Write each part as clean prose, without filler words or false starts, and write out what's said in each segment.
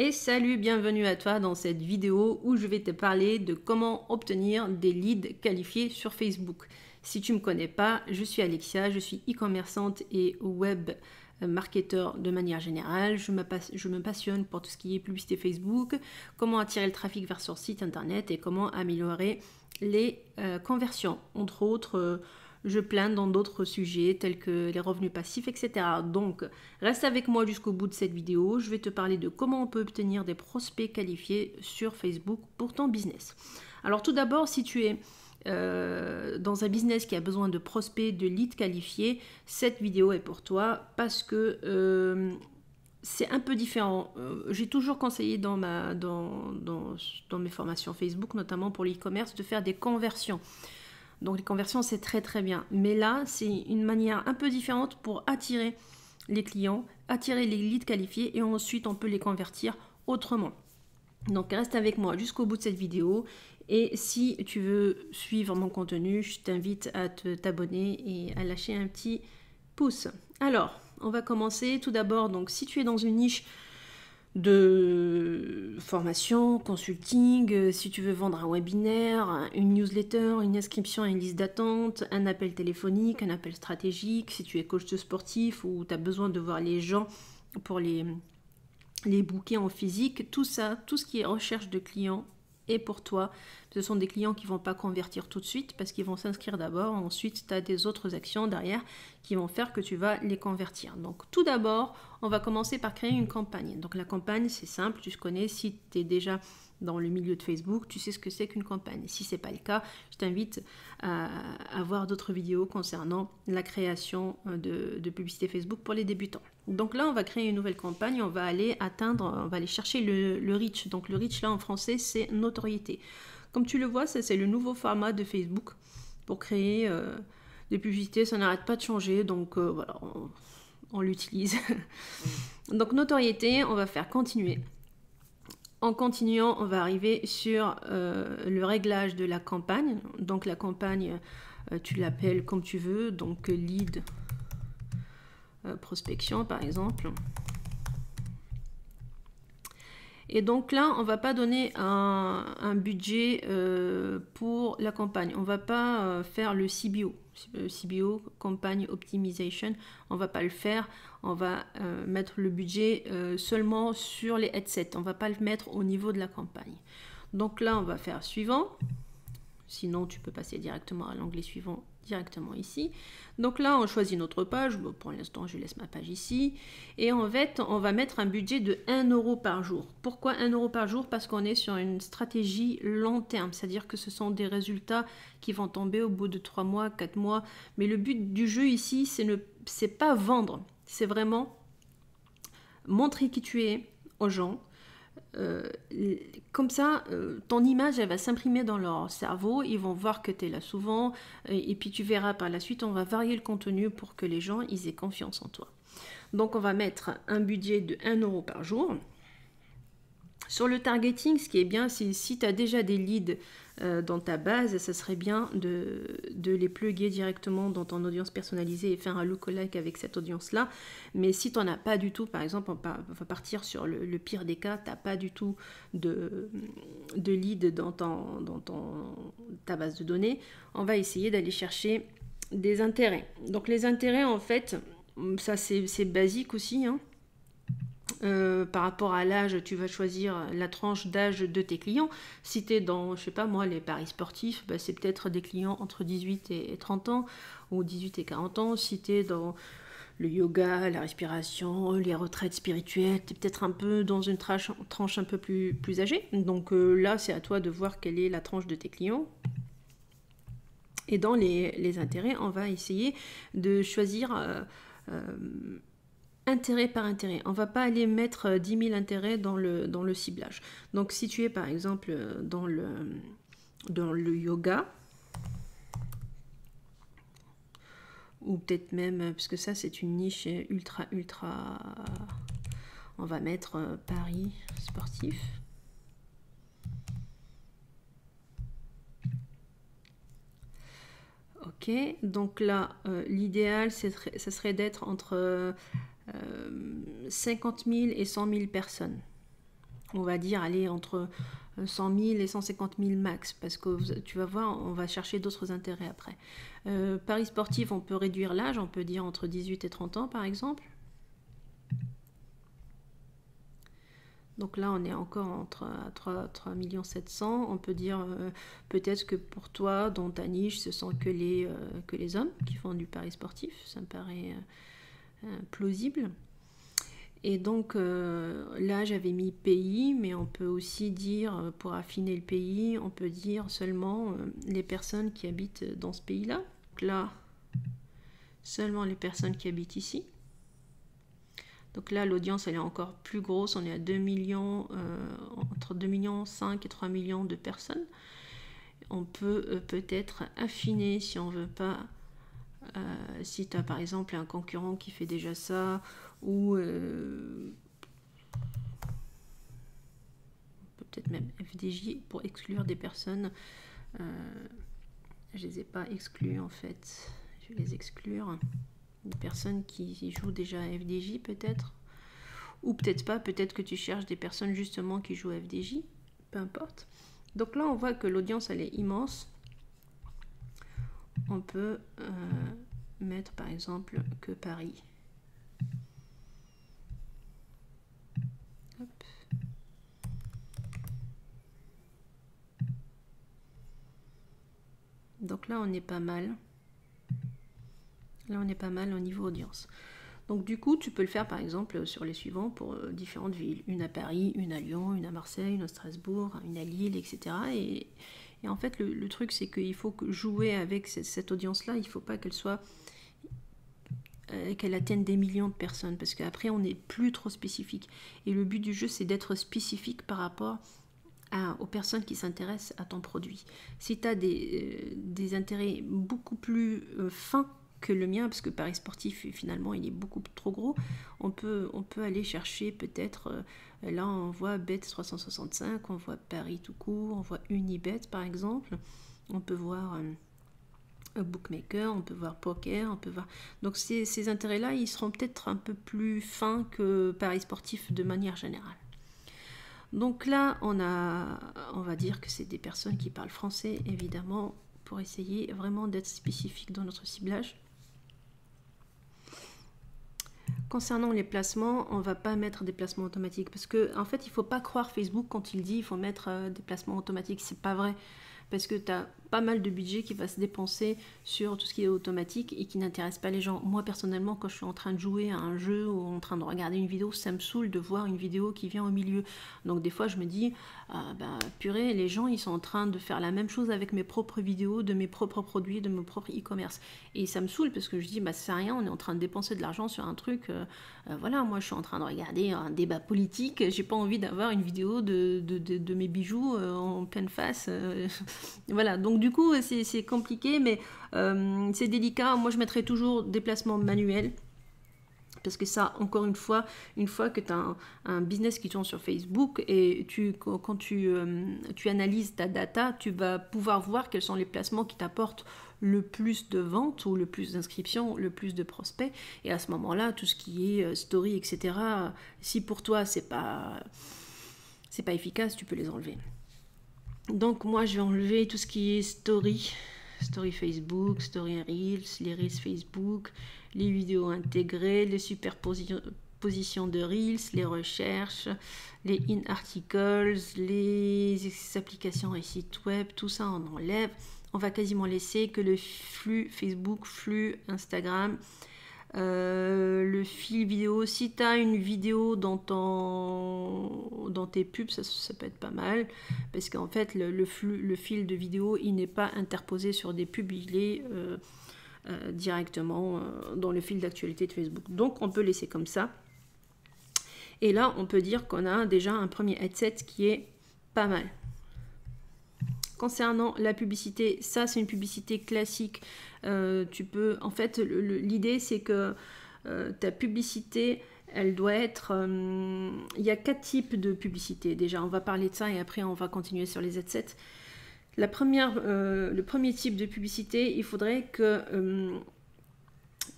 Et salut, bienvenue à toi dans cette vidéo où je vais te parler de comment obtenir des leads qualifiés sur Facebook. Si tu ne me connais pas, je suis Alexia, je suis e-commerçante et web marketeur de manière générale. Je me passionne pour tout ce qui est publicité Facebook, comment attirer le trafic vers son site internet et comment améliorer les conversions. Entre autres, je plane dans d'autres sujets tels que les revenus passifs, etc. Donc, reste avec moi jusqu'au bout de cette vidéo. Je vais te parler de comment on peut obtenir des prospects qualifiés sur Facebook pour ton business. Alors, tout d'abord, si tu es dans un business qui a besoin de prospects, de leads qualifiés, cette vidéo est pour toi parce que c'est un peu différent. J'ai toujours conseillé dans mes formations Facebook, notamment pour l'e-commerce, de faire des conversions. Donc les conversions, c'est très très bien. Mais là, c'est une manière un peu différente pour attirer les clients, attirer les leads qualifiés et ensuite on peut les convertir autrement. Donc reste avec moi jusqu'au bout de cette vidéo. Et si tu veux suivre mon contenu, je t'invite à t'abonner et à lâcher un petit pouce. Alors, on va commencer tout d'abord. Donc si tu es dans une niche de formation, consulting, si tu veux vendre un webinaire, une newsletter, une inscription à une liste d'attente, un appel téléphonique, un appel stratégique, si tu es coach sportif ou tu as besoin de voir les gens pour les booker en physique, tout ça, tout ce qui est recherche de clients est pour toi. Ce sont des clients qui ne vont pas convertir tout de suite parce qu'ils vont s'inscrire d'abord. Ensuite, tu as des autres actions derrière qui vont faire que tu vas les convertir. Donc, tout d'abord, on va commencer par créer une campagne. Donc, la campagne, c'est simple. Tu connais, si tu es déjà dans le milieu de Facebook, tu sais ce que c'est qu'une campagne. Si ce n'est pas le cas, je t'invite à voir d'autres vidéos concernant la création de publicité Facebook pour les débutants. Donc là, on va créer une nouvelle campagne, on va aller chercher le reach. Donc le reach là en français, c'est notoriété. Comme tu le vois, ça c'est le nouveau format de Facebook pour créer des publicités, ça n'arrête pas de changer, donc voilà, on l'utilise. Donc notoriété, on va faire continuer. En continuant, on va arriver sur le réglage de la campagne. Donc la campagne, tu l'appelles comme tu veux, donc lead prospection par exemple. Et donc là, on ne va pas donner un budget pour la campagne. On ne va pas faire le CBO. CBO, Campaign Optimization. On ne va pas le faire. On va mettre le budget seulement sur les headsets. On ne va pas le mettre au niveau de la campagne. Donc là, on va faire suivant. Sinon, tu peux passer directement à l'onglet suivant, directement ici. Donc là, on choisit notre page. Bon, pour l'instant, je laisse ma page ici. Et en fait, on va mettre un budget de 1 € par jour. Pourquoi 1 € par jour? Parce qu'on est sur une stratégie long terme. C'est-à-dire que ce sont des résultats qui vont tomber au bout de 3 mois, 4 mois. Mais le but du jeu ici, c'est pas vendre. C'est vraiment montrer qui tu es aux gens. Comme ça, ton image, elle va s'imprimer dans leur cerveau, ils vont voir que tu es là souvent, et puis tu verras par la suite, on va varier le contenu pour que les gens, ils aient confiance en toi. Donc on va mettre un budget de 1 € par jour. Sur le targeting, ce qui est bien, c'est si tu as déjà des leads dans ta base, ça serait bien de les plugger directement dans ton audience personnalisée et faire un lookalike avec cette audience-là. Mais si tu n'en as pas du tout, par exemple, on va partir sur le pire des cas, tu n'as pas du tout de leads dans ta base de données, on va essayer d'aller chercher des intérêts. Donc les intérêts, en fait, ça c'est basique aussi, hein. Par rapport à l'âge, tu vas choisir la tranche d'âge de tes clients. Si tu es dans, je sais pas moi, les paris sportifs, bah, c'est peut-être des clients entre 18 et 30 ans ou 18 et 40 ans. Si tu es dans le yoga, la respiration, les retraites spirituelles, tu es peut-être un peu dans une tranche un peu plus âgée. Donc là, c'est à toi de voir quelle est la tranche de tes clients. Et dans les intérêts, on va essayer de choisir intérêt par intérêt. On ne va pas aller mettre 10 000 intérêts dans le ciblage. Donc si tu es par exemple dans le yoga, ou peut-être même, parce que ça c'est une niche ultra, on va mettre paris sportif. Ok, donc là, l'idéal, ça serait d'être entre 50 000 et 100 000 personnes. on va dire, aller entre 100 000 et 150 000 max, parce que tu vas voir, on va chercher d'autres intérêts après. Paris sportif, on peut réduire l'âge, on peut dire entre 18 et 30 ans par exemple. Donc là, on est encore entre 3 700 000. On peut dire peut-être que pour toi, dans ta niche, ce sont que les hommes qui font du pari sportif. Ça me paraît plausible. Et donc là, j'avais mis pays, mais on peut aussi dire, pour affiner le pays, on peut dire seulement les personnes qui habitent dans ce pays-là. Donc là, seulement les personnes qui habitent ici. Donc là, l'audience, elle est encore plus grosse. On est à 2 millions, entre 2,5 millions et 3 millions de personnes. On peut peut-être affiner si on veut pas. Si tu as par exemple un concurrent qui fait déjà ça, ou on peut peut-être même FDJ pour exclure des personnes. Je les ai pas exclus en fait. Je vais les exclure. Des personnes qui jouent déjà à FDJ peut-être, ou peut-être pas, peut-être que tu cherches des personnes justement qui jouent à FDJ, peu importe. Donc là on voit que l'audience elle est immense. On peut mettre par exemple que Paris. Hop. Donc là on est pas mal. Là, on est pas mal au niveau audience. Donc du coup, tu peux le faire par exemple sur les suivants pour différentes villes. Une à Paris, une à Lyon, une à Marseille, une à Strasbourg, une à Lille, etc. Et en fait, le truc, c'est qu'il faut jouer avec cette audience-là. Il ne faut pas qu'elle soit... qu'elle atteigne des millions de personnes. Parce qu'après, on n'est plus trop spécifique. Et le but du jeu, c'est d'être spécifique par rapport aux personnes qui s'intéressent à ton produit. Si tu as des intérêts beaucoup plus fins que le mien, parce que Paris sportif finalement il est beaucoup trop gros, on peut aller chercher peut-être, là on voit Bet365, on voit Paris tout court, on voit Unibet par exemple, on peut voir Bookmaker, on peut voir Poker, on peut voir... Donc ces intérêts-là, ils seront peut-être un peu plus fins que Paris sportif de manière générale. Donc là, on va dire que c'est des personnes qui parlent français, évidemment, pour essayer vraiment d'être spécifique dans notre ciblage. Concernant les placements, on ne va pas mettre des placements automatiques parce que en fait, il ne faut pas croire Facebook quand il dit qu'il faut mettre des placements automatiques. C'est pas vrai. Parce que tu as pas mal de budget qui va se dépenser sur tout ce qui est automatique et qui n'intéresse pas les gens. Moi, personnellement, quand je suis en train de jouer à un jeu ou en train de regarder une vidéo, ça me saoule de voir une vidéo qui vient au milieu. Donc des fois, je me dis, purée, les gens, ils sont en train de faire la même chose avec mes propres vidéos, de mes propres produits, de mon propre e-commerce. Et ça me saoule parce que je dis, c'est rien, on est en train de dépenser de l'argent sur un truc. Voilà, moi, je suis en train de regarder un débat politique. J'ai pas envie d'avoir une vidéo de mes bijoux en pleine face. Voilà, donc du coup c'est compliqué, mais c'est délicat. Moi je mettrais toujours des placements manuels, parce que ça, encore une fois que tu as un business qui tourne sur Facebook, et quand tu analyses ta data, tu vas pouvoir voir quels sont les placements qui t'apportent le plus de ventes ou le plus d'inscriptions, le plus de prospects, et à ce moment-là, tout ce qui est story, etc., si pour toi c'est pas efficace, tu peux les enlever. Donc moi je vais enlever tout ce qui est story Facebook, story Reels, les Reels Facebook, les vidéos intégrées, les superpositions de Reels, les recherches, les in-articles, les applications et sites web, tout ça on enlève. On va quasiment laisser que le flux Facebook, flux Instagram, le fil vidéo. Si tu as une vidéo dans tes pubs, ça peut être pas mal, parce qu'en fait le fil de vidéo il n'est pas interposé sur des pubs, il est directement dans le fil d'actualité de Facebook. Donc on peut laisser comme ça, et là on peut dire qu'on a déjà un premier headset qui est pas mal. Concernant la publicité, ça c'est une publicité classique. Tu peux, en fait, l'idée c'est que ta publicité, elle doit être... il y a 4 types de publicité. Déjà, on va parler de ça et après on va continuer sur les headsets. Le premier type de publicité, il faudrait que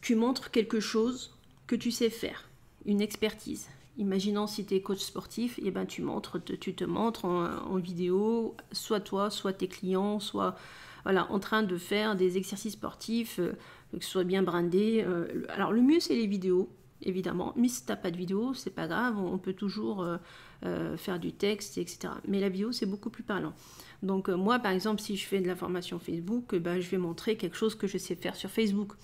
tu montres quelque chose que tu sais faire, une expertise. imaginons si tu es coach sportif, et ben tu te montres en vidéo, soit toi, soit tes clients, soit voilà, en train de faire des exercices sportifs, que ce soit bien brandé. Alors le mieux c'est les vidéos, évidemment, mais si tu n'as pas de vidéo, c'est pas grave, on peut toujours faire du texte, etc. Mais la vidéo c'est beaucoup plus parlant. Donc moi par exemple, si je fais de la formation Facebook, ben, je vais montrer quelque chose que je sais faire sur Facebook.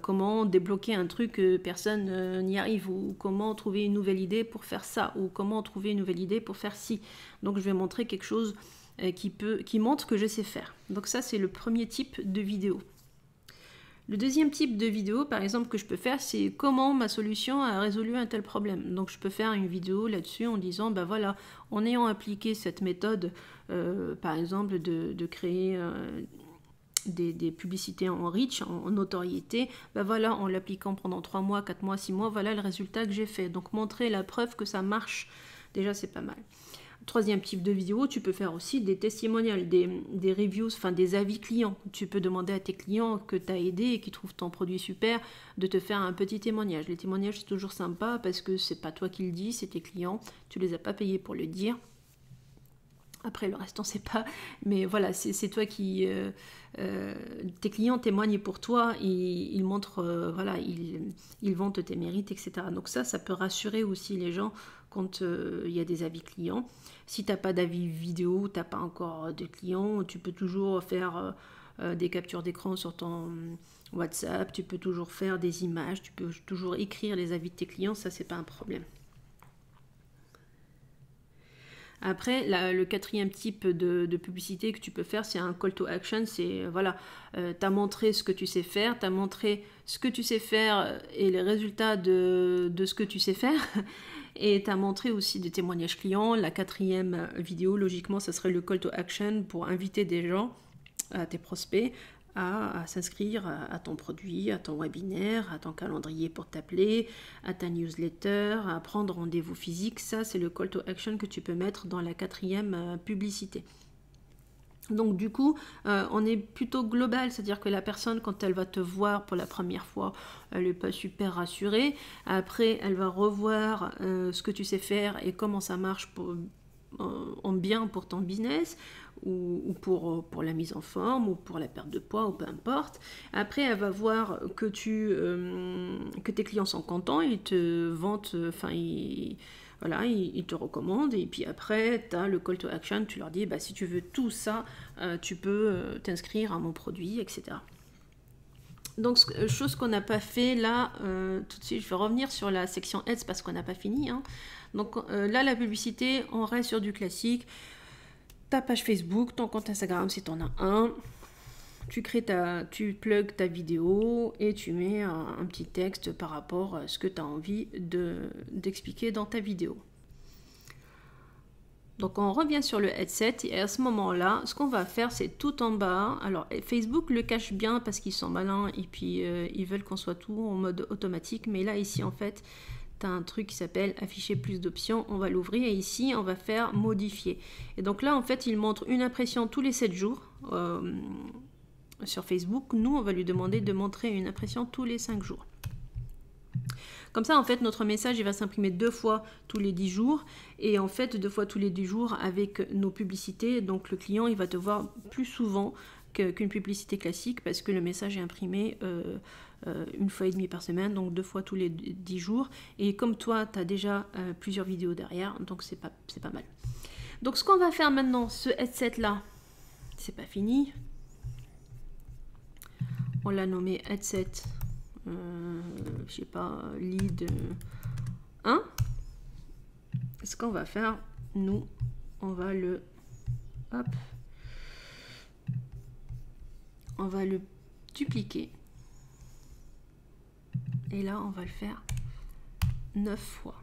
Comment débloquer un truc que personne n'y arrive, ou comment trouver une nouvelle idée pour faire ça, ou comment trouver une nouvelle idée pour faire ci. Donc je vais montrer quelque chose qui montre que je sais faire. Donc ça c'est le premier type de vidéo. Le deuxième type de vidéo, par exemple, que je peux faire, c'est comment ma solution a résolu un tel problème. Donc je peux faire une vidéo là-dessus en disant, ben voilà, en ayant appliqué cette méthode, par exemple, de créer des publicités en reach, en notoriété, ben voilà, en l'appliquant pendant 3 mois, 4 mois, 6 mois, voilà le résultat que j'ai fait. Donc montrer la preuve que ça marche, déjà c'est pas mal. Troisième type de vidéo, tu peux faire aussi des testimonials, des reviews, enfin des avis clients. Tu peux demander à tes clients que tu as aidé et qui trouvent ton produit super de te faire un petit témoignage. Les témoignages c'est toujours sympa parce que c'est pas toi qui le dis, c'est tes clients, tu les as pas payés pour le dire. Après, le reste, on ne sait pas. Mais voilà, c'est toi qui... tes clients témoignent pour toi. Ils montrent... voilà, ils vantent tes mérites, etc. Donc ça peut rassurer aussi les gens quand il y a des avis clients. Si tu n'as pas d'avis vidéo, tu n'as pas encore de clients, tu peux toujours faire des captures d'écran sur ton WhatsApp. Tu peux toujours faire des images. Tu peux toujours écrire les avis de tes clients. Ça, c'est pas un problème. Après, le quatrième type de publicité que tu peux faire, c'est un call to action. C'est, voilà, tu as montré ce que tu sais faire, tu as montré ce que tu sais faire et les résultats de ce que tu sais faire. Et tu as montré aussi des témoignages clients. La quatrième vidéo, logiquement, ça serait le call to action pour inviter des gens, tes prospects, à s'inscrire à ton produit, à ton webinaire, à ton calendrier pour t'appeler, à ta newsletter, à prendre rendez-vous physique. Ça, c'est le call to action que tu peux mettre dans la quatrième publicité. Donc du coup, on est plutôt global, c'est-à-dire que la personne, quand elle va te voir pour la première fois, elle n'est pas super rassurée. Après, elle va revoir ce que tu sais faire et comment ça marche en bien pour ton business, ou pour la mise en forme, ou pour la perte de poids, ou peu importe. Après, elle va voir que tes clients sont contents, ils te vantent, enfin, voilà, ils te recommandent, et puis après, tu as le call to action, tu leur dis, bah, si tu veux tout ça, tu peux t'inscrire à mon produit, etc. Donc, chose qu'on n'a pas fait là, tout de suite, je vais revenir sur la section Ads parce qu'on n'a pas fini. Hein. Donc là, la publicité, on reste sur du classique. Ta page Facebook, ton compte Instagram si tu en as un. Tu plugues ta vidéo et tu mets un petit texte par rapport à ce que tu as envie d'expliquer dans ta vidéo. Donc on revient sur le headset et à ce moment-là, ce qu'on va faire, c'est tout en bas. Alors Facebook le cache bien parce qu'ils sont malins et puis ils veulent qu'on soit tout en mode automatique. Mais là, ici, en fait, tu as un truc qui s'appelle afficher plus d'options. On va l'ouvrir et ici, on va faire modifier. Et donc là, en fait, il montre une impression tous les 7 jours sur Facebook. Nous, on va lui demander de montrer une impression tous les 5 jours. Comme ça, en fait, notre message, il va s'imprimer 2 fois tous les 10 jours. Et en fait, 2 fois tous les 10 jours avec nos publicités. Donc, le client, il va te voir plus souvent qu'une publicité classique parce que le message est imprimé 1 fois et demie par semaine, donc 2 fois tous les 10 jours. Et comme toi, tu as déjà plusieurs vidéos derrière, donc c'est pas mal. Donc, ce qu'on va faire maintenant, ce headset-là, c'est pas fini. On l'a nommé headset. Je sais pas, lead 1. Ce qu'on va faire, nous, on va le dupliquer. Et là, on va le faire 9 fois.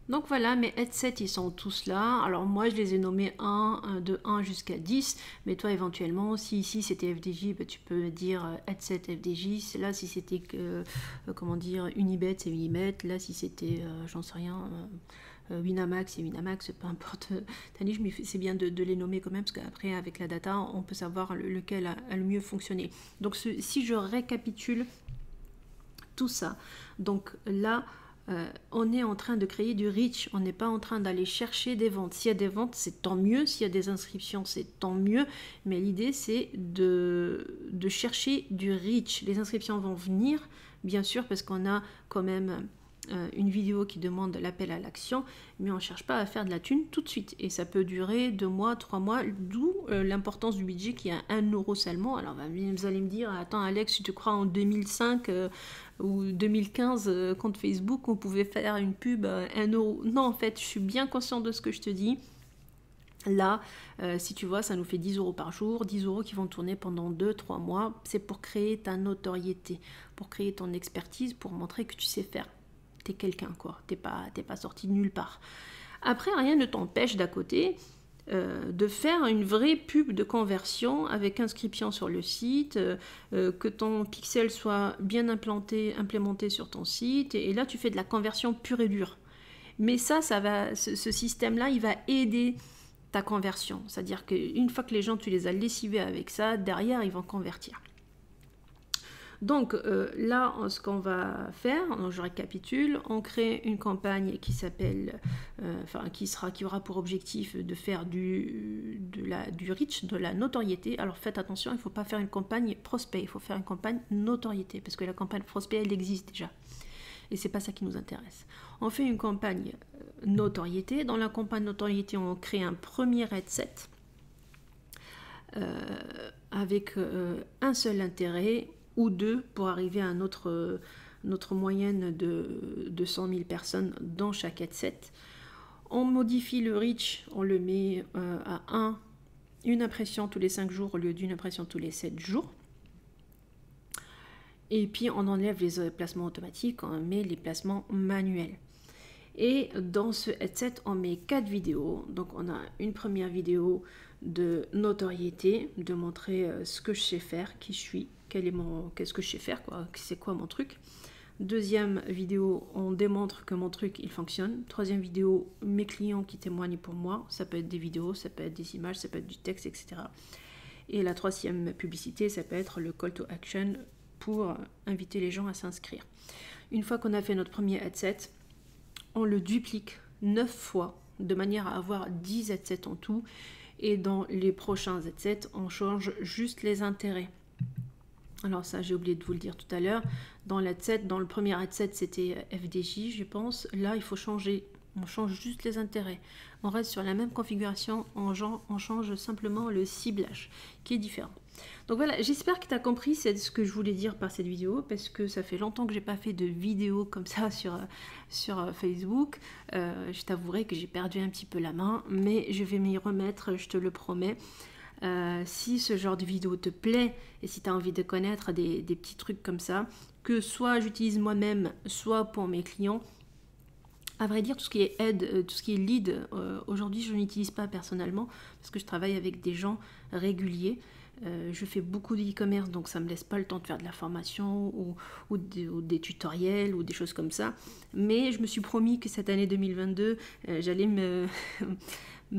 Donc voilà, mes headsets, ils sont tous là. Alors moi, je les ai nommés de 1 jusqu'à 10. Mais toi, éventuellement, si ici c'était FDJ, bah, tu peux dire headset FDJ. Là, si c'était, comment dire, Unibet, c'est Unibet. Là, si c'était, j'en sais rien, Winamax, c'est Winamax. Peu importe ta niche, mais c'est bien de les nommer quand même. Parce qu'après, avec la data, on peut savoir lequel a le mieux fonctionné. Donc si je récapitule tout ça, donc là, on est en train de créer du reach, on n'est pas en train d'aller chercher des ventes. S'il y a des ventes, c'est tant mieux, s'il y a des inscriptions, c'est tant mieux, mais l'idée c'est de chercher du reach. Les inscriptions vont venir, bien sûr, parce qu'on a quand même une vidéo qui demande l'appel à l'action, mais on ne cherche pas à faire de la thune tout de suite. Et ça peut durer 2 mois, 3 mois, d'où l'importance du budget qui est à 1 euro seulement. Alors vous allez me dire, attends Alex, si tu crois en 2005 ou 2015, compte Facebook, on pouvait faire une pub à 1 euro. Non, en fait, je suis bien consciente de ce que je te dis. Là, si tu vois, ça nous fait 10 euros par jour, 10 euros qui vont tourner pendant 2-3 mois. C'est pour créer ta notoriété, pour créer ton expertise, pour montrer que tu sais faire. T'es quelqu'un, quoi. T'es pas sorti de nulle part. Après, rien ne t'empêche d'à côté de faire une vraie pub de conversion avec inscription sur le site, que ton pixel soit bien implémenté sur ton site. Et là, tu fais de la conversion pure et dure. Mais ce système-là, il va aider ta conversion. C'est-à-dire qu'une fois que les gens, tu les as lessivés avec ça, derrière, ils vont convertir. Donc là, ce qu'on va faire, je récapitule, on crée une campagne qui s'appelle, qui aura pour objectif de faire du reach, de la notoriété. Alors faites attention, il ne faut pas faire une campagne prospect, il faut faire une campagne notoriété, parce que la campagne prospect, elle existe déjà. Et c'est pas ça qui nous intéresse. On fait une campagne notoriété. Dans la campagne notoriété, on crée un premier headset avec un seul intérêt, ou 2 pour arriver à notre moyenne de 100 000 personnes dans chaque headset. On modifie le reach, on le met à une impression tous les 5 jours au lieu d'une impression tous les 7 jours. Et puis on enlève les placements automatiques, on met les placements manuels. Et dans ce headset, on met 4 vidéos. Donc on a une première vidéo de notoriété, de montrer ce que je sais faire, qui je suis, qu'est-ce que je sais faire, c'est quoi mon truc. Deuxième vidéo, on démontre que mon truc il fonctionne. Troisième vidéo, mes clients qui témoignent pour moi. Ça peut être des vidéos, ça peut être des images, ça peut être du texte, etc. Et la troisième publicité, ça peut être le call to action pour inviter les gens à s'inscrire. Une fois qu'on a fait notre premier headset, on le duplique 9 fois de manière à avoir 10 headsets en tout. Et dans les prochains headsets, on change juste les intérêts. Alors ça, j'ai oublié de vous le dire tout à l'heure. Dans le premier headset, c'était FDJ, je pense. Là, il faut changer. On change juste les intérêts. On reste sur la même configuration. On change simplement le ciblage, qui est différent. Donc voilà, j'espère que tu as compris ce que je voulais dire par cette vidéo, parce que ça fait longtemps que j'ai pas fait de vidéo comme ça sur Facebook. Je t'avouerai que j'ai perdu un petit peu la main, mais je vais m'y remettre, je te le promets. Si ce genre de vidéo te plaît et si tu as envie de connaître des petits trucs comme ça, que soit j'utilise moi-même, soit pour mes clients, à vrai dire, tout ce qui est aide, tout ce qui est lead, aujourd'hui je n'utilise pas personnellement parce que je travaille avec des gens réguliers. Je fais beaucoup d'e-commerce, donc ça ne me laisse pas le temps de faire de la formation ou des tutoriels ou des choses comme ça. Mais je me suis promis que cette année 2022, j'allais me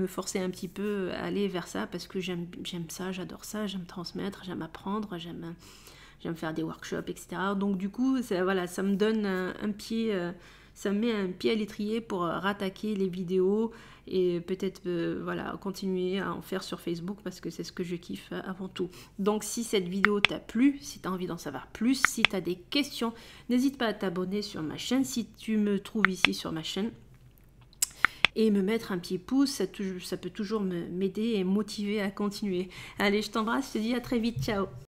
forcer un petit peu à aller vers ça parce que j'aime ça, j'adore ça, j'aime transmettre, j'aime apprendre, j'aime faire des workshops, etc. Donc du coup, ça me donne un pied... ça me met un pied à l'étrier pour rattaquer les vidéos et peut-être continuer à en faire sur Facebook parce que c'est ce que je kiffe avant tout. Donc si cette vidéo t'a plu, si tu as envie d'en savoir plus, si tu as des questions, n'hésite pas à t'abonner sur ma chaîne si tu me trouves ici sur ma chaîne. Et me mettre un petit pouce, ça peut toujours m'aider et motiver à continuer. Allez, je t'embrasse, je te dis à très vite, ciao!